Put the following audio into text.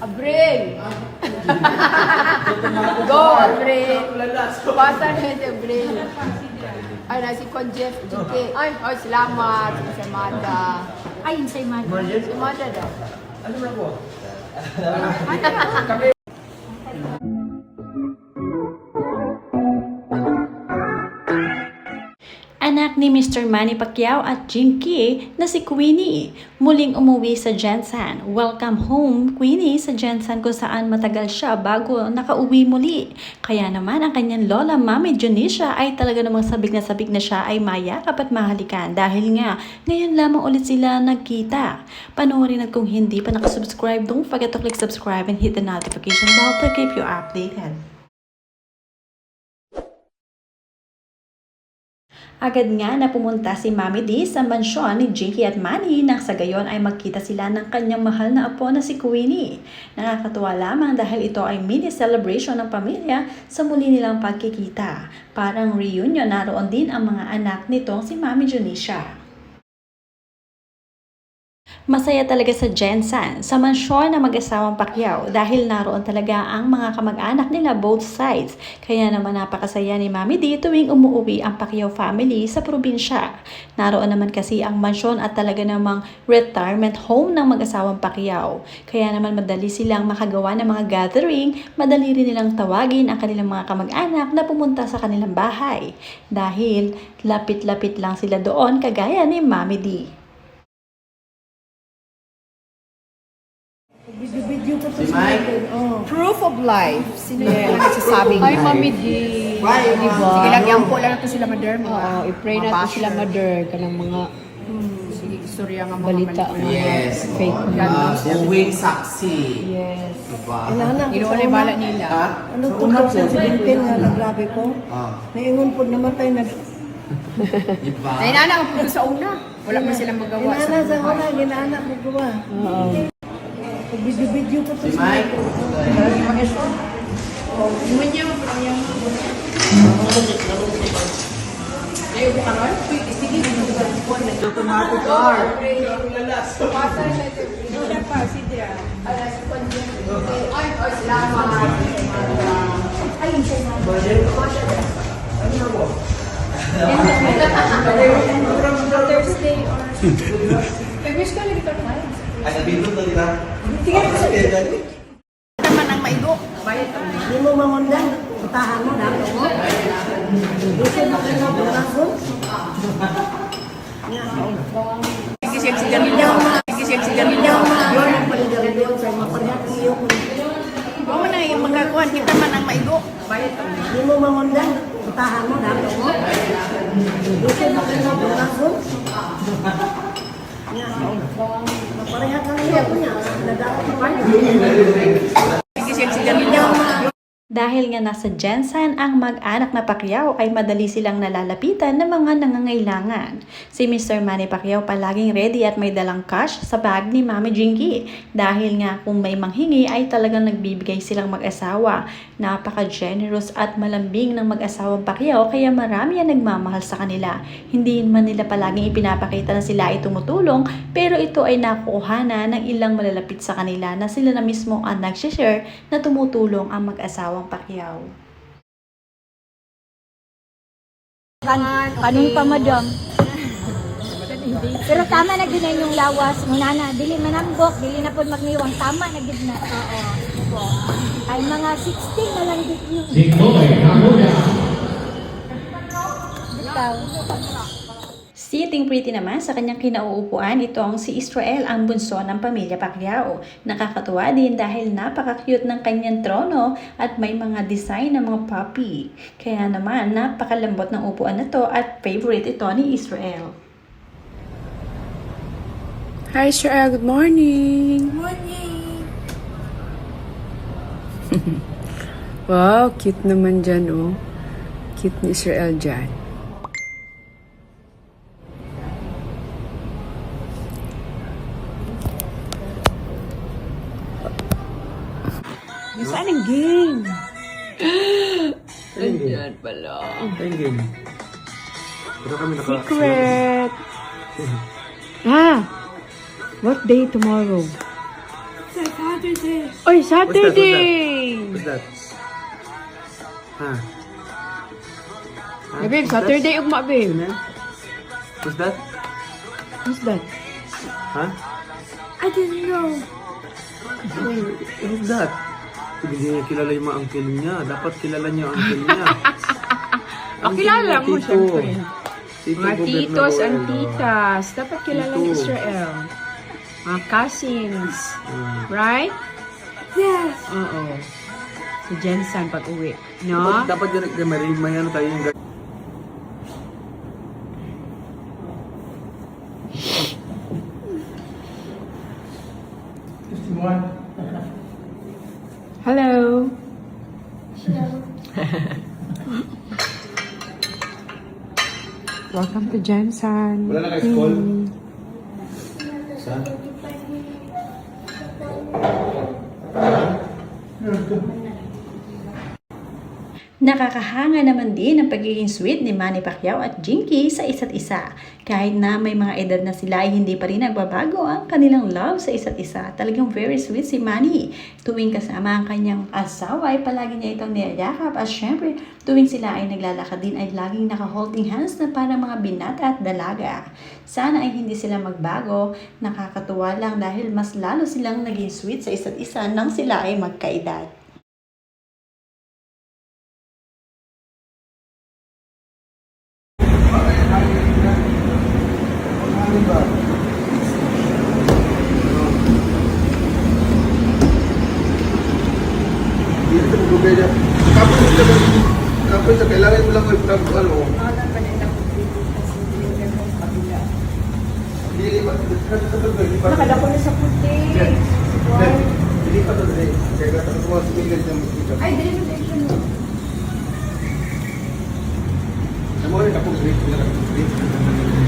Abril! Go, Abril! Basta na si Abril. Ay, nasi Kon Jeff, GK. Ay, oh, salamat sa Mada. Ay, yung sa Imada. Si Mada daw. Ano na po? Anak ni Mr. Manny Pacquiao at Jinky na si Queenie muling umuwi sa Jensen. Welcome home, Queenie, sa Jensen kung saan matagal siya bago nakauwi muli. Kaya naman ang kanyang lola, Mami Junisha, ay talaga namang sabik na siya ay mayakap at mahalikan dahil nga ngayon lamang ulit sila nagkita. Panoorin at kung hindi pa nakasubscribe, don't forget to click subscribe and hit the notification bell to keep you updated. Agad nga na pumunta si Mami D sa mansyon ni Jinky at Manny nang sa gayon ay magkita sila ng kanyang mahal na apo na si Queenie. Nakakatuwa lamang dahil ito ay mini celebration ng pamilya sa muli nilang pagkikita. Parang reunion, naroon din ang mga anak nitong si Mami Junisha. Masaya talaga sa Jensen, sa mansyon ng mag-asawang Pacquiao dahil naroon talaga ang mga kamag-anak nila both sides. Kaya naman napakasaya ni Mami D tuwing umuwi ang Pacquiao family sa probinsya. Naroon naman kasi ang mansyon at talaga namang retirement home ng mag-asawang Pacquiao. Kaya naman madali silang makagawa ng mga gathering, madali rin nilang tawagin ang kanilang mga kamag-anak na pumunta sa kanilang bahay. Dahil lapit-lapit lang sila doon kagaya ni Mami D. Video ko to Si Mike? Proof of life. Sino yung nagsasabing? Ay, Mami D. Why? Sige lang, yung po lang ito sila, Mother. Oo, i-pray natin sila, Mother, kanang mga Sige, istorya nga mga balita. Yes. Fake news. Uwing saksi. Yes. Diba? Inahanak ko Inuwan sa ay una. bala nila. Ha? Ano tungkol sa silipin nga nagrabe ko? Ah. Naingon po namatay na. Diba? Ay, nana, ang puto sa una. Wala pa silang magawa sa Ginana sa buhay. una, ginana mo ko ba? Oo. Video ko to Si Mike? Umunya mo, parang yung... Ayaw ko karon? Sige, Automatic car. Pasa na ito. Ito pa, sige. Ala, si Kon Jeff, GK. Ay, oh, salamat. Ay, yung siya na. Thursday or... Nag-wish ka lagi tayo. Ay, sabihin mo kita. Naman ang maigo. Bayad ka. Hindi mo mangundang. Utahan mo, dapat mo. Dito mo kayo ng bulakon. Sige, sige, sige, sige. Yun ang paligarilyo sa mapaghat iyo ko. Huwag mo na yung magkakuhan. Kita man ang maigo. Bayad ka. Hindi mo mangundang. Utahan mo, dapat mo. Dito mo kayo ng bulakon. Maparehat lang iyo ko niya. Nadaot pa Sige, sige, sige. Dahil nga nasa Jensen ang mag-anak na Pacquiao ay madali silang nalalapitan ng mga nangangailangan. Si Mr. Manny Pacquiao palaging ready at may dalang cash sa bag ni Mami Jinky. Dahil nga kung may manghingi ay talagang nagbibigay silang mag-asawa. Napaka-generous at malambing ng mag-asawang Pacquiao kaya marami ang nagmamahal sa kanila. Hindi man nila palaging ipinapakita na sila ay tumutulong pero ito ay nakukuhana ng ilang malalapit sa kanila na sila na mismo ang nag-share na tumutulong ang mag-asawang Pacquiao. Kanon pa, Madam. Pero tama na gid na yung lawas. Ngunana, dili manambok, dili na po magniwang. Tama na gid na. Oo. Ay mga 16 na lang gid yun. Bitaw. Sitting pretty naman sa kanyang kinauupuan itong si Israel, ang bunso ng pamilya Pacquiao. Nakakatuwa din dahil napaka-cute ng kanyang trono at may mga design ng mga puppy. Kaya naman napakalambot ng upuan na to at favorite ito ni Israel. Hi, Israel. Good morning. Morning. Wow, cute naman dyan, oh. Cute ni Israel dyan. Saan ang game? Ayan pala. Ayun game. Pero kami naka... Secret. Ah! What day tomorrow? Saturday. Oy, Saturday! What's that? Ha? Eh, babe, Saturday ugma, babe. What's that? Who's that? Ha? I didn't know. Who's that? Hindi niya kilala yung mga uncle niya. Dapat kilala niya ang uncle niya. Kilala mo, Tito. syempre. Tito Mga Gobyerno titos and Roel. titas. Dapat kilala ni Tito. Israel. Mga cousins. Ah. Right? Yes. Oo. Si Jensen pag uwi. Dapat, No? dapat yan, may ano tayo yung Hello. Welcome to Jensen. Wala na kayo call? Saan? Nakakahanga naman din ang pagiging sweet ni Manny Pacquiao at Jinky sa isa't isa. Kahit na may mga edad na sila ay hindi pa rin nagbabago ang kanilang love sa isa't isa. Talagang very sweet si Manny. Tuwing kasama ang kanyang asawa ay palagi niya itong niyayakap at syempre tuwing sila ay naglalakad din ay laging naka-holding hands na para mga binata at dalaga. Sana ay hindi sila magbago. Nakakatuwa lang dahil mas lalo silang naging sweet sa isa't isa nang sila ay magkaedad. Hindi sa gobyerno. Kapag sa kailangan mo lang ko ano. Hindi pa. Nakala ko na sa puti. Hindi pa to dahil. Kaya katapos mo sa tingin ng mosquito. Ay, deliberation mo. Sa mga rin kapag break.